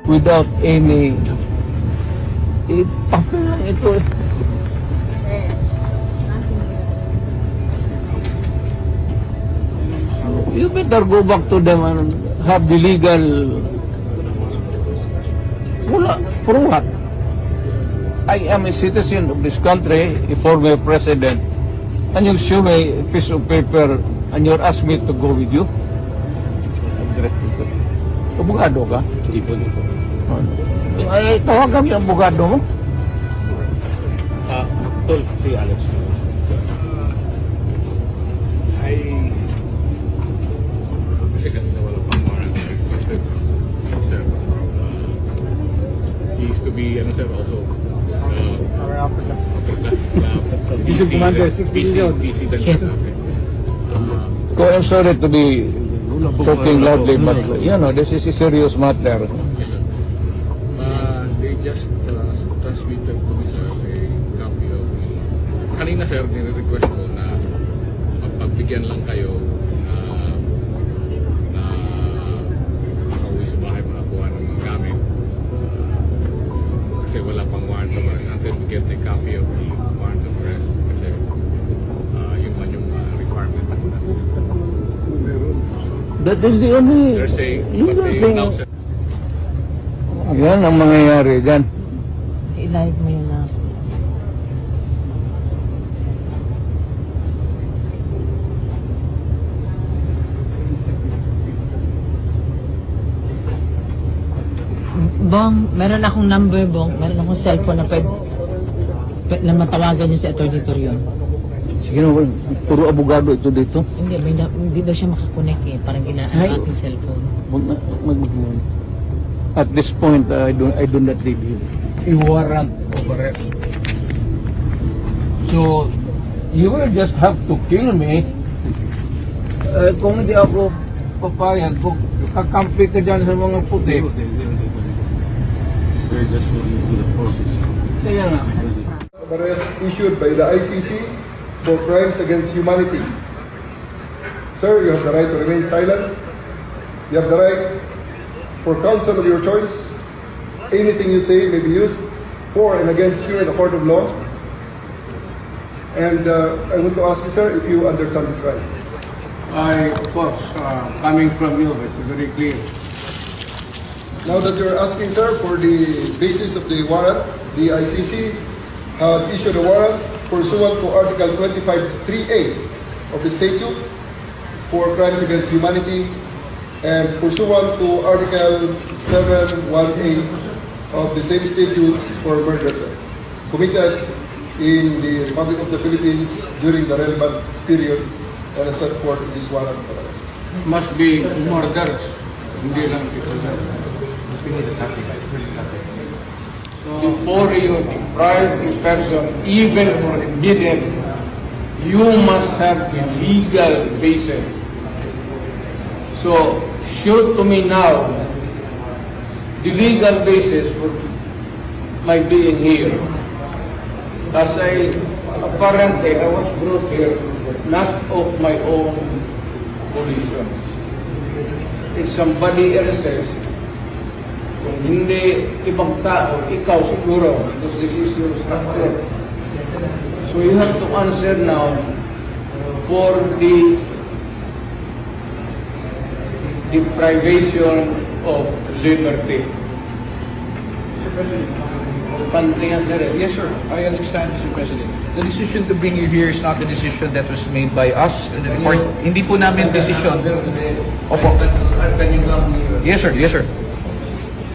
without any papel lang ito. You better go back to them and have the legal. Wala, for what? I am a citizen of this country, a former president, and you show me a piece of paper and you're asking me to go with you? Abogado ka? Hindi po. Ay, tawagan yung abogado mo. Tol, si Alex. Kasi kanina wala pang warrant. Sir, he used to be, also, Our upper class. He's a commander, 16 years old. PC Danila. So I'm sorry to be talking loudly, but this is a serious matter. They just transmitted to me, sir, a copy of the... Kanina, sir, nire-request ko na magpagbigyan lang kayo na makauwi sa bahay, makakuha ng mga gamit. Kasi wala pang warrant of arrest until we get a copy of the warrant of arrest. Kasi yun man yung requirement. That is the only They're saying, legal but they thing. now said, Yan ang mangyayari dyan. I-live mo yun na. Bong, meron akong number, Bong. Meron akong cellphone na pwede na matawagan niya si Atty. Torion. Sige na, puro abogado ito dito. Hindi daw siya makakonect eh. Parang Ay. aking cellphone. Mag-move. At this point, I do not review a warrant of arrest. So, you will just have to kill me. Kung hindi ako papayag, kung kakampi ka dyan sa mga puti. They're just going through the process. Kaya nga. Arrest issued by the ICC for crimes against humanity. Sir, you have the right to remain silent. You have the right for counsel of your choice. Anything you say may be used for and against you in a court of law. And I want to ask you, sir, if you understand these rights. Of course, coming from you, it's very clear. Now that you're asking, sir, for the basis of the warrant, the ICC had issued a warrant pursuant to Article 25(3)(a) of the statute for crimes against humanity and pursuant to Article 7(1)(a) of the same statute for murder, sir, committed in the Republic of the Philippines during the relevant period and as set forth in this warrant of arrest. Must be murders. Hindi lang ito. Before you deprive a person, even forbidden, you must have a legal basis. So, show to me now the legal basis for my being here. As apparently I was brought here not of my own volition. If somebody else says, kung hindi ibang tao, ikaw siguro, because this is your structure. So you have to answer now for the deprivation of liberty. Mr. President. Pantingan ka rin. Yes, sir. I understand, Mr. President. The decision to bring you here is not the decision that was made by us. Or, hindi po namin decision. Opo. Can you come here? Yes, sir. Yes, sir.